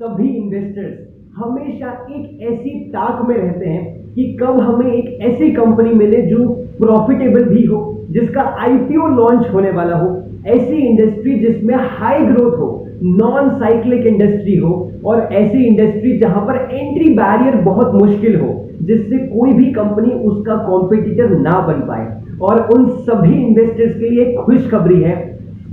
सभी इन्वेस्टर्स हमेशा एक ऐसी ताक में रहते हैं कि कब हमें एक ऐसी कंपनी मिले जो प्रॉफिटेबल भी हो, जिसका आईपीओ लॉन्च होने वाला हो, ऐसी इंडस्ट्री जिसमें हाई ग्रोथ हो, नॉन साइक्लिक इंडस्ट्री हो, और ऐसी इंडस्ट्री जहां पर एंट्री बैरियर बहुत मुश्किल हो, जिससे कोई भी कंपनी उसका कॉम्पिटिटर ना बन पाए। और उन सभी इन्वेस्टर्स के लिए एक खुशखबरी है।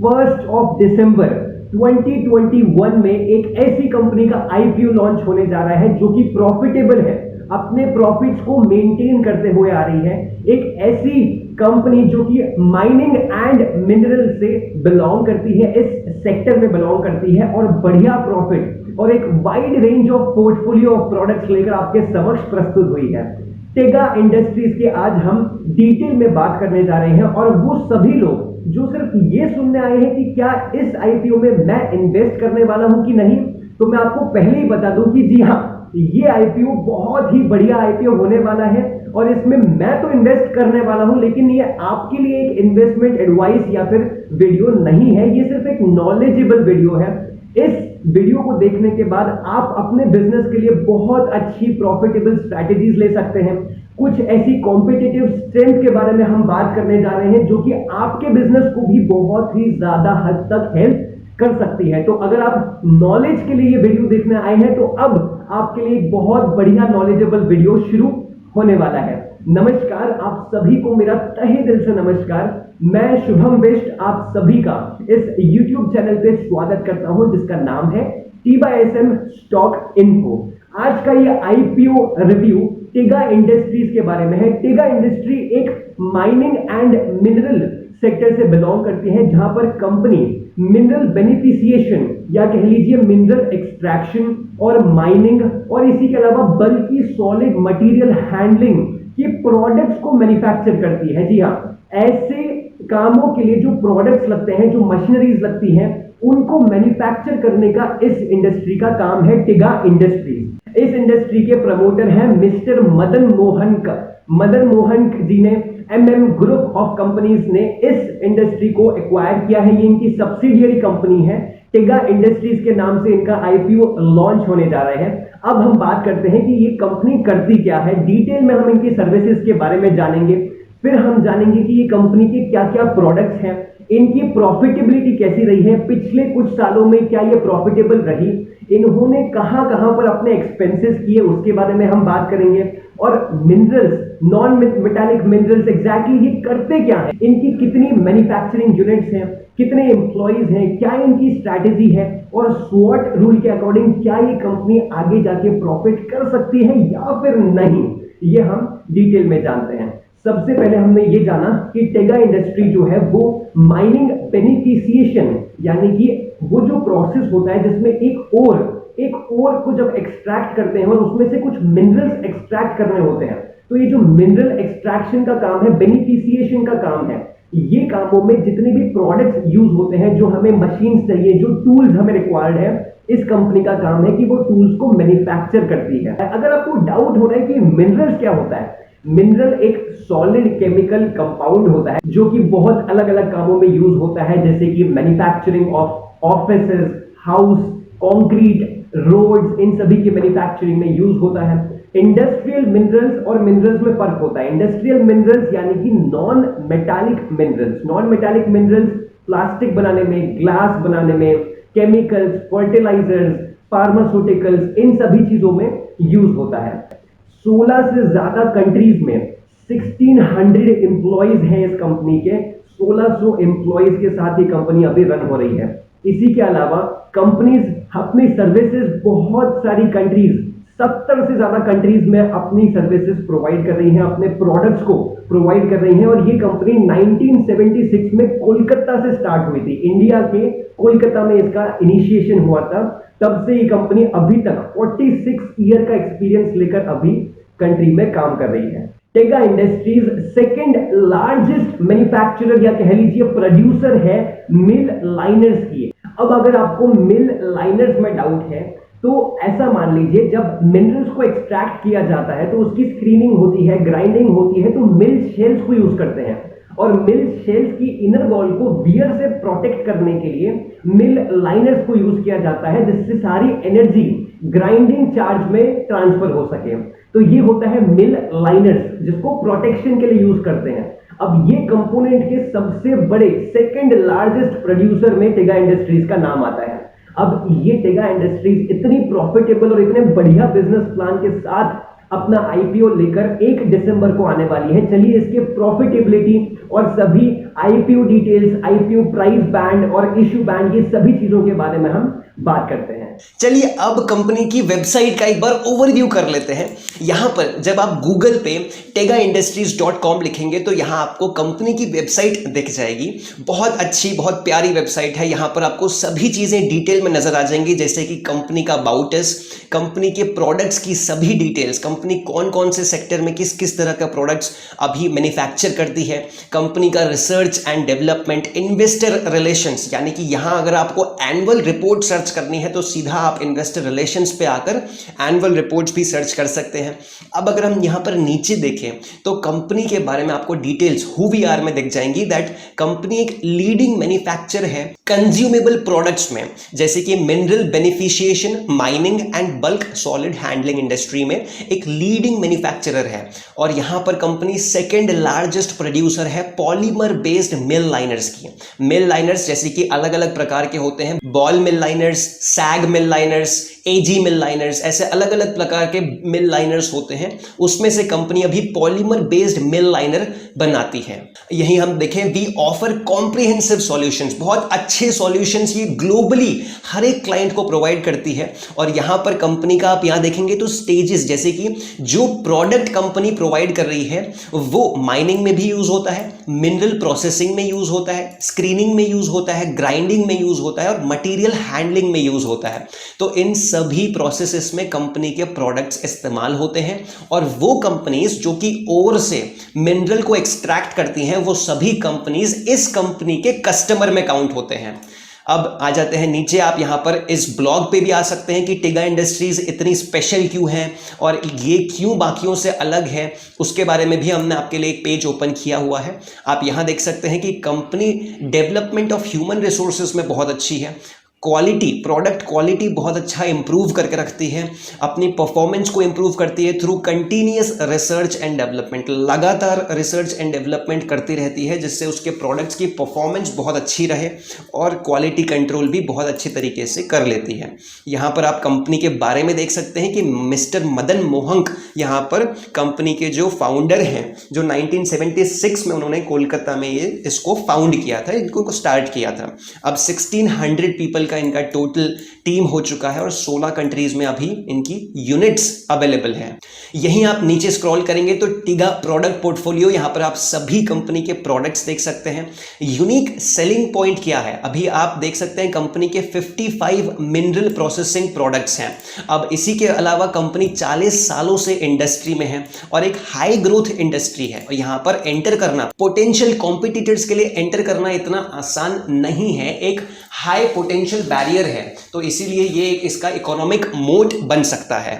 1 दिसंबर 2021 में एक ऐसी कंपनी का आईपीओ लॉन्च होने जा रहा है जो कि प्रॉफिटेबल है, अपने प्रॉफिट्स को मेंटेन करते हुए आ रही है। एक ऐसी कंपनी जो कि माइनिंग एंड मिनरल से बिलोंग करती है, इस सेक्टर में बिलोंग करती है, और बढ़िया प्रॉफिट और एक wide range of portfolio of products लेकर आपके समक्ष प्रस्तुत हुई है। टेगा इंडस्ट्रीज के आज हम डिटेल में बात करने जा रहे हैं, और वो सभी लोग जो सिर्फ ये सुनने आए हैं कि क्या इस आईपीओ में मैं इन्वेस्ट करने वाला हूं कि नहीं, तो मैं आपको पहले ही बता दूं कि जी हां, ये आईपीओ बहुत ही बढ़िया आईपीओ होने वाला है, और इसमें मैं तो इन्वेस्ट करने वाला हूं, लेकिन ये आपके लिए एक इन्वेस्टमेंट एडवाइस या फिर वीडियो नहीं है, ये सिर्फ एक नॉलेजेबल वीडियो है। इस वीडियो को देखने के बाद आप अपने बिजनेस के लिए बहुत अच्छी प्रॉफिटेबल स्ट्रैटेजीज ले सकते हैं। कुछ ऐसी कॉम्पिटिटिव स्ट्रेंथ के बारे में हम बात करने जा रहे हैं जो कि आपके बिजनेस को भी बहुत ही ज्यादा हद तक हेल्प कर सकती है। तो अगर आप नॉलेज के लिए ये वीडियो देखने आए हैं तो अब आपके लिए एक बहुत बढ़िया नॉलेजेबल वीडियो शुरू होने वाला है। नमस्कार, आप सभी को मेरा तहे दिल से नमस्कार। मैं शुभम बिष्ट आप सभी का इस YouTube चैनल पे स्वागत करता हूं, जिसका नाम है TYSM स्टॉक इन्फो। आज का ये आईपीओ रिव्यू टेगा इंडस्ट्रीज के बारे में है। टेगा इंडस्ट्री एक माइनिंग एंड मिनरल सेक्टर से बिलोंग करती है, जहां पर कंपनी मिनरल बेनिफिशिएशन या कह लीजिए मिनरल एक्सट्रैक्शन और माइनिंग और इसी के अलावा बल्कि सॉलिड मटेरियल हैंडलिंग के प्रोडक्ट्स को मैन्युफैक्चर करती है। जी हाँ, ऐसे कामों के लिए जो प्रोडक्ट्स लगते हैं, जो मशीनरीज लगती हैं, उनको मैन्युफैक्चर करने का इस इंडस्ट्री का काम है टेगा इंडस्ट्रीज। इस इंडस्ट्री के प्रमोटर हैं मिस्टर मदन मोहन जी ने MM ग्रुप ऑफ कंपनीज ने इस इंडस्ट्री को एक्वायर किया है। ये इनकी सब्सिडियरी कंपनी है। टेगा इंडस्ट्रीज के नाम से इनका आईपीओ लॉन्च होने जा रहे हैं। अब हम बात करते हैं कि ये कंपनी करती क्या है। डिटेल में हम इनकी सर्विसेज के बारे में जानेंगे, फिर हम जानेंगे कि ये कंपनी के क्या क्या प्रोडक्ट्स हैं, इनकी प्रॉफिटेबिलिटी कैसी रही है, पिछले कुछ सालों में क्या ये प्रॉफिटेबल रही, इन्होंने कहां कहां पर अपने एक्सपेंसेस किए, उसके बारे में हम बात करेंगे, और minerals, non metallic minerals exactly ये करते क्या है, इनकी कितनी मैन्युफैक्चरिंग यूनिट्स हैं, कितने एम्प्लॉइज हैं, क्या इनकी स्ट्रैटेजी है, और स्वॉट रूल के अकॉर्डिंग क्या ये कंपनी आगे जाके प्रॉफिट कर सकती है या फिर नहीं, ये हम डिटेल में जानते हैं। सबसे पहले हमने ये जाना कि टेगा इंडस्ट्री जो है वो माइनिंग बेनिफिशिएशन यानी कि वो जो प्रोसेस होता है जिसमें एक ओर को जब एक्सट्रैक्ट करते हैं और उसमें से कुछ मिनरल्स एक्सट्रैक्ट करने होते हैं, तो ये जो मिनरल एक्सट्रैक्शन का काम है, बेनिफिशिएशन का काम है, ये कामों में जितने भी प्रोडक्ट्स यूज होते हैं, जो हमें मशीन चाहिए, जो टूल्स हमें रिक्वायर्ड है, इस कंपनी का काम है कि वो टूल्स को मैन्युफैक्चर करती है। अगर आपको डाउट हो रहा है कि मिनरल्स क्या होता है, मिनरल एक सॉलिड केमिकल कंपाउंड होता है जो कि बहुत अलग अलग कामों में यूज होता है, जैसे कि manufacturing of offices, house, concrete, roads, इन सभी की मैन्युफैक्चरिंग में यूज होता है। इंडस्ट्रियल मिनरल्स और मिनरल्स में फर्क होता है। इंडस्ट्रियल मिनरल्स यानी कि नॉन मेटालिक मिनरल्स प्लास्टिक बनाने में, ग्लास बनाने में, केमिकल्स, फर्टिलाइजर्स, फार्मास्यूटिकल्स, इन सभी चीजों में यूज होता है। 16 से ज्यादा कंट्रीज में 1600 एम्प्लॉइज हैं इस कंपनी के। 1600 एम्प्लॉइज के साथ ये कंपनी अभी रन हो रही है। इसी के अलावा कंपनीज अपनी सर्विसेज बहुत सारी कंट्रीज, 70 से ज्यादा कंट्रीज में अपनी सर्विसेज प्रोवाइड कर रही हैं, अपने प्रोडक्ट्स को प्रोवाइड कर रही हैं। और ये कंपनी 1976 में कोलकाता से स्टार्ट हुई थी। इंडिया के कोलकाता में इसका इनिशिएशन हुआ था। तब से ये कंपनी अभी तक 46 ईयर का एक्सपीरियंस लेकर अभी कंट्री में काम कर रही है। Tega industries second largest manufacturer या कह लीजिए प्रोड्यूसर है मिल लाइनर्स की। अब अगर आपको मिल लाइनर्स में डाउट है तो ऐसा मान लीजिए, जब मिनरल्स को एक्सट्रैक्ट किया जाता है तो उसकी स्क्रीनिंग होती है, ग्राइंडिंग होती है, तो मिल शेल्स को यूज करते हैं। और मिल शेल्स की इनर वॉल को वियर से प्रोटेक्ट करने के लिए मिल लाइनर्स को यूज किया जाता है, जिससे सारी एनर्जी ग्राइंडिंग चार्ज में ट्रांसफर हो सके। तो ये होता है मिल लाइनर्स, जिसको प्रोटेक्शन के लिए यूज करते हैं। अब ये कंपोनेंट के सबसे बड़े सेकंड लार्जेस्ट प्रोड्यूसर में टेगा इंडस्ट्रीज का नाम आता है। अब ये टेगा इंडस्ट्रीज इतनी प्रॉफिटेबल और इतने बढ़िया बिजनेस प्लान के साथ अपना आईपीओ लेकर 1 दिसंबर को आने वाली है। चलिए इसके प्रॉफिटेबिलिटी और सभी IPO details, IPO price band और इश्यू बैंड, ये सभी चीजों के बारे में हम बात करते हैं। चलिए अब कंपनी की वेबसाइट का एक बार ओवरव्यू कर लेते हैं। यहां पर जब आप गूगल पे tegaindustries.com लिखेंगे तो यहां आपको कंपनी की वेबसाइट दिख जाएगी। बहुत अच्छी, बहुत प्यारी वेबसाइट है। यहां पर आपको सभी चीजें डिटेल में नजर आ जाएंगी, जैसे कि कंपनी का अबाउट अस, कंपनी के प्रोडक्ट्स की सभी डिटेल्स, कंपनी कौन कौन से सेक्टर में किस किस तरह का प्रोडक्ट्स अभी मैन्युफैक्चर करती है, कंपनी का research and development, investor relations, यानी कि यहां अगर आपको एनुअल रिपोर्ट सर्च करनी है तो सीधा आप इन्वेस्टर रिलेशंस पे आकर एनुअल रिपोर्ट्स भी सर्च कर सकते हैं। अब अगर हम यहां पर नीचे देखें तो कंपनी के बारे में आपको डिटेल्स हु वी आर में दिख जाएंगी। दैट कंपनी एक लीडिंग मैन्युफैक्चरर है कंज्यूमेबल प्रोडक्ट्स में, जैसे कि mineral beneficiation, mining and bulk solid handling industry में एक लीडिंग मैन्युफैक्चरर है। और यहां पर कंपनी सेकंड लार्जेस्ट प्रोड्यूसर है पॉलीमर बेस्ड मिल लाइनर्स की। मिल लाइनर्स जैसे कि अलग अलग प्रकार के होते हैं, बॉल मिल लाइनर्स, सैग मिल लाइनर्स, एजी मिल लाइनर्स, ऐसे अलग अलग प्रकार के मिल लाइनर्स होते हैं। उसमें से कंपनी अभी पॉलीमर बेस्ड मिल लाइनर बनाती है। यही हम देखें, वी ऑफर कॉम्प्रिहेंसिव सॉल्यूशंस, बहुत अच्छे सॉल्यूशंस ये ग्लोबली हर एक क्लाइंट को प्रोवाइड करती है। और यहां पर कंपनी का आप यहां देखेंगे तो स्टेजेस, जैसे कि जो प्रोडक्ट कंपनी प्रोवाइड कर रही है वो माइनिंग में भी यूज होता है, मिनरल प्रोसेसिंग में यूज होता है, स्क्रीनिंग में यूज होता है, ग्राइंडिंग में यूज होता है और मटेरियल हैंडलिंग में यूज होता है। तो इन सभी प्रोसेसेस में कंपनी के प्रोडक्ट्स इस्तेमाल होते हैं। और वो कंपनीज जो कि ओर से मिनरल को एक्सट्रैक्ट करती हैं, वो सभी कंपनीज इस कंपनी के कस्टमर में काउंट होते हैं। अब आ जाते हैं नीचे, आप यहां पर इस ब्लॉग पे भी आ सकते हैं कि टेगा इंडस्ट्रीज इतनी स्पेशल क्यों है और ये क्यों बाकियों से अलग है, उसके बारे में भी हमने आपके लिए एक पेज ओपन किया हुआ है। आप यहां देख सकते हैं कि company development of human resources में बहुत अच्छी है, क्वालिटी, प्रोडक्ट क्वालिटी बहुत अच्छा इंप्रूव करके रखती है, अपनी परफॉर्मेंस को इंप्रूव करती है through continuous research and development, लगातार रिसर्च एंड डेवलपमेंट करती रहती है, जिससे उसके प्रोडक्ट्स की परफॉर्मेंस बहुत अच्छी रहे और क्वालिटी कंट्रोल भी बहुत अच्छी तरीके से कर लेती है। यहाँ पर आप कंपनी के बारे में देख सकते हैं कि मिस्टर मदन मोहंक यहाँ पर कंपनी के जो फाउंडर हैं, जो 1976 में उन्होंने कोलकाता में ये इसको फाउंड किया था, इनको स्टार्ट किया था। अब 1600 पीपल इनका टोटल टीम हो चुका है और 16 कंट्रीज में अभी इनकी यूनिट्स अवेलेबल हैं। यहीं आप नीचे स्क्रॉल करेंगे तो टेगा प्रोडक्ट पोर्टफोलियो, यहां पर आप सभी कंपनी के प्रोडक्ट्स देख सकते हैं। यूनिक सेलिंग पॉइंट क्या है, अभी आप देख सकते हैं कंपनी के 55 मिनरल प्रोसेसिंग प्रोडक्ट्स हैं। अब इसी के अलावा कंपनी 40 सालों से इंडस्ट्री में है और एक हाई ग्रोथ इंडस्ट्री है। और यहां पर एंटर करना, पोटेंशियल कॉम्पिटिटर्स के लिए एंटर करना इतना आसान नहीं है, एक हाई पोटेंशियल बैरियर है, तो इसीलिए ये इसका इकोनॉमिक मोट बन सकता है।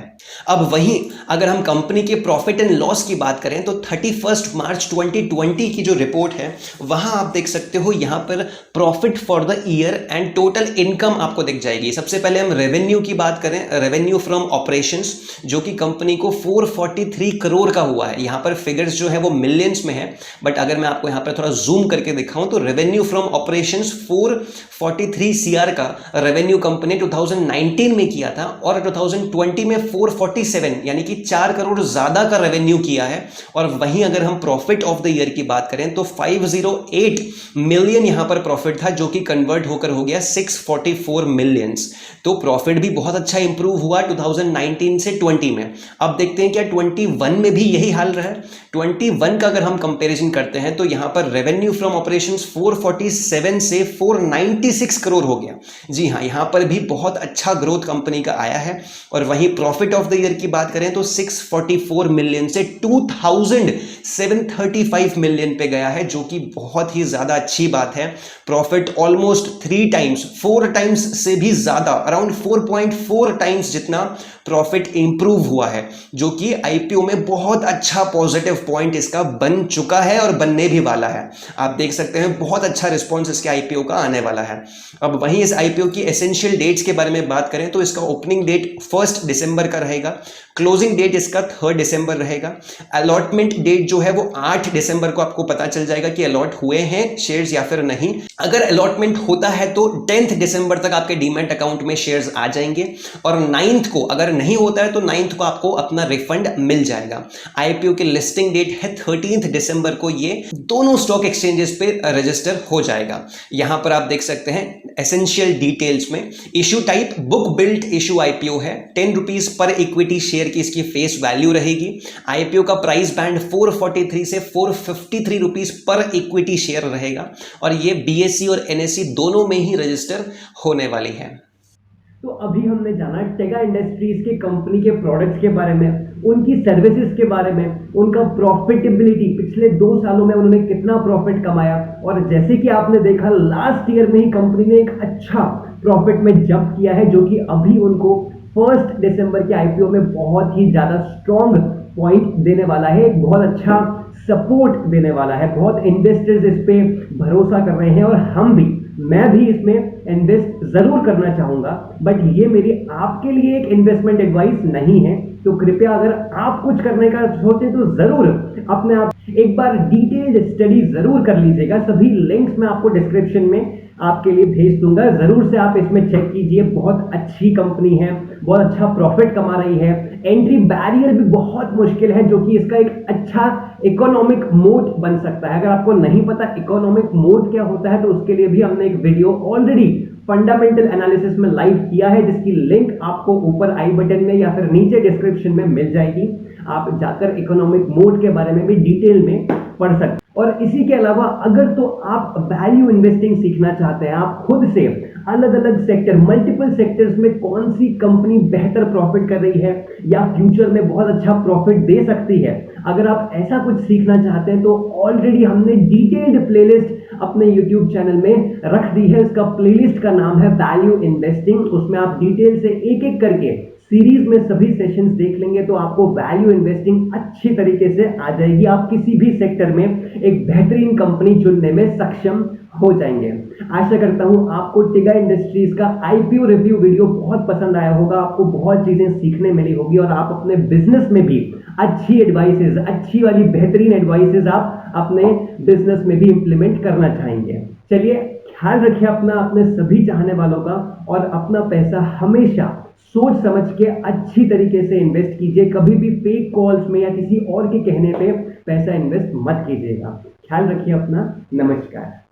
अब वहीं अगर हम कंपनी के प्रॉफिट एंड लॉस की बात करें तो 31 मार्च 2020 की जो रिपोर्ट है वहां आप देख सकते हो, यहां पर profit for the year and total income आपको दिख जाएगी। सबसे पहले हम रेवेन्यू की बात करें, रेवेन्यू फ्रॉम ऑपरेशंस, जो कि कंपनी को 443 करोड़ का हुआ है। यहां पर फिगर्स जो है वो मिलियंस में है, बट अगर मैं आपको यहां पर थोड़ा जूम करके दिखाऊं तो रेवेन्यू फ्रॉम ऑपरेशंस 443 सीआर का रेवेन्यू कंपनी 2019 में किया था और 2020 में 447, यानी कि 4 करोड़ ज्यादा का रेवेन्यू किया है। और वहीं अगर हम प्रॉफिट ऑफ द ईयर की बात करें तो 508 मिलियन यहां पर प्रॉफिट था, जो कि कन्वर्ट होकर हो गया 644 मिलियंस। तो प्रॉफिट भी बहुत अच्छा इंप्रूव हुआ 2019 से 20 में। अब देखते हैं क्या 21 में भी यही हाल रहा है। 21 का अगर हम कंपैरिजन करते हैं तो यहां पर रेवेन्यू फ्रॉम ऑपरेशंस 447 से 496 करोड़ हो गया, जी हाँ, यहाँ पर भी बहुत अच्छा ग्रोथ कंपनी का आया है। और वहीं प्रॉफिट ऑफ द ईयर की बात करें तो 644 मिलियन से 2735 मिलियन पे गया है, जो कि बहुत ही ज़्यादा अच्छी बात है। प्रॉफिट ऑलमोस्ट 4 टाइम्स से भी ज़्यादा, अराउंड 4.4 टाइम्स जितना प्रॉफिट इंप्रूव हुआ है, जो कि आईपीओ में बहुत अच्छा पॉजिटिव पॉइंट इसका बन चुका है और बनने भी वाला है। आप देख सकते हैं बहुत अच्छा रिस्पॉन्स इसके आईपीओ का आने वाला है। अब वहीं इस आईपीओ की एसेंशियल डेट्स के बारे में बात करें तो इसका ओपनिंग डेट 1 दिसंबर का रहेगा, क्लोजिंग डेट इसका 3 दिसंबर रहेगा। अलॉटमेंट डेट जो है वो 8 दिसंबर को आपको पता चल जाएगा कि अलॉट हुए हैं शेयर्स या फिर नहीं। अगर अलॉटमेंट होता है तो 10 दिसंबर तक आपके डीमैट अकाउंट में शेयर्स आ जाएंगे, और 9th को अगर नहीं होता है तो 9th को आपको अपना रिफंड मिल जाएगा। आईपीओ की लिस्टिंग डेट है 13 दिसंबर को, ये दोनों स्टॉक एक्सचेंजेस पे रजिस्टर हो जाएगा। यहां पर आप देख सकते हैं एसेंशियल डिटेल्स में issue type book built issue IPO है। 10 रुपीज पर इक्विटी शेयर की इसकी फेस वैल्यू रहेगी। आईपीओ का प्राइस बैंड 443 से 453 रुपीज पर इक्विटी शेयर रहेगा, और ये बीएसई और एनएसई दोनों में ही रजिस्टर होने वाली है। तो अभी हमने जाना टेगा इंडस्ट्रीज के कंपनी के प्रोडक्ट्स के बारे में, उनकी सर्विसेज के बारे में, उनका प्रॉफिटेबिलिटी, पिछले 2 सालों में उन्होंने कितना प्रॉफिट कमाया। और जैसे कि आपने देखा लास्ट ईयर में ही कंपनी ने एक अच्छा प्रॉफिट में जंप किया है, जो कि अभी उनको 1 दिसंबर के आईपीओ में बहुत ही ज्यादा स्ट्रॉन्ग पॉइंट देने वाला है, एक बहुत अच्छा सपोर्ट देने वाला है। बहुत इन्वेस्टर्स इस पे भरोसा कर रहे हैं और मैं भी इसमें इन्वेस्ट जरूर करना चाहूंगा, बट ये मेरी आपके लिए एक इन्वेस्टमेंट एडवाइस नहीं है। तो कृपया अगर आप कुछ करने का सोचें तो जरूर अपने आप एक बार डिटेल्ड स्टडी जरूर कर लीजिएगा। सभी लिंक्स मैं आपको डिस्क्रिप्शन में आपके लिए भेज दूंगा, जरूर से आप इसमें चेक कीजिए। बहुत अच्छी कंपनी है, बहुत अच्छा प्रॉफिट कमा रही है, एंट्री बैरियर भी बहुत मुश्किल है, जो कि इसका एक अच्छा इकोनॉमिक मोड बन सकता है। अगर आपको नहीं पता इकोनॉमिक मोड क्या होता है तो उसके लिए भी हमने एक वीडियो ऑलरेडी फंडामेंटल एनालिसिस में लाइव किया है, जिसकी लिंक आपको ऊपर आई बटन में या फिर नीचे डिस्क्रिप्शन में मिल जाएगी। आप जाकर इकोनॉमिक मोड के बारे में भी डिटेल में पढ़ सकते हैं। और इसी के अलावा अगर तो आप वैल्यू इन्वेस्टिंग सीखना चाहते हैं, आप खुद से अलग अलग सेक्टर, मल्टीपल सेक्टर्स में कौन सी कंपनी बेहतर प्रॉफिट कर रही है या फ्यूचर में बहुत अच्छा प्रॉफिट दे सकती है, अगर आप ऐसा कुछ सीखना चाहते हैं तो ऑलरेडी हमने डिटेल्ड प्लेलिस्ट अपने यूट्यूब चैनल में रख दी है। इसका प्लेलिस्ट का नाम है वैल्यू इन्वेस्टिंग। उसमें आप डिटेल से एक एक करके सीरीज में सभी सेशंस देख लेंगे तो आपको वैल्यू इन्वेस्टिंग अच्छी तरीके से आ जाएगी। आप किसी भी सेक्टर में एक बेहतरीन कंपनी चुनने में सक्षम हो जाएंगे। आशा करता हूं आपको टेगा इंडस्ट्रीज का आईपीओ रिव्यू वीडियो बहुत पसंद आया होगा, आपको बहुत चीजें सीखने मिली होगी और आप अपने बिजनेस में भी अच्छी एडवाइसेज, अच्छी वाली बेहतरीन एडवाइसेज आप अपने बिजनेस में भी इंप्लीमेंट करना चाहेंगे। चलिए, ख्याल रखिए अपना, अपने सभी चाहने वालों का, और अपना पैसा हमेशा सोच समझ के अच्छी तरीके से इन्वेस्ट कीजिए। कभी भी फेक कॉल्स में या किसी और के कहने पे पैसा इन्वेस्ट मत कीजिएगा। ख्याल रखिए अपना। नमस्कार।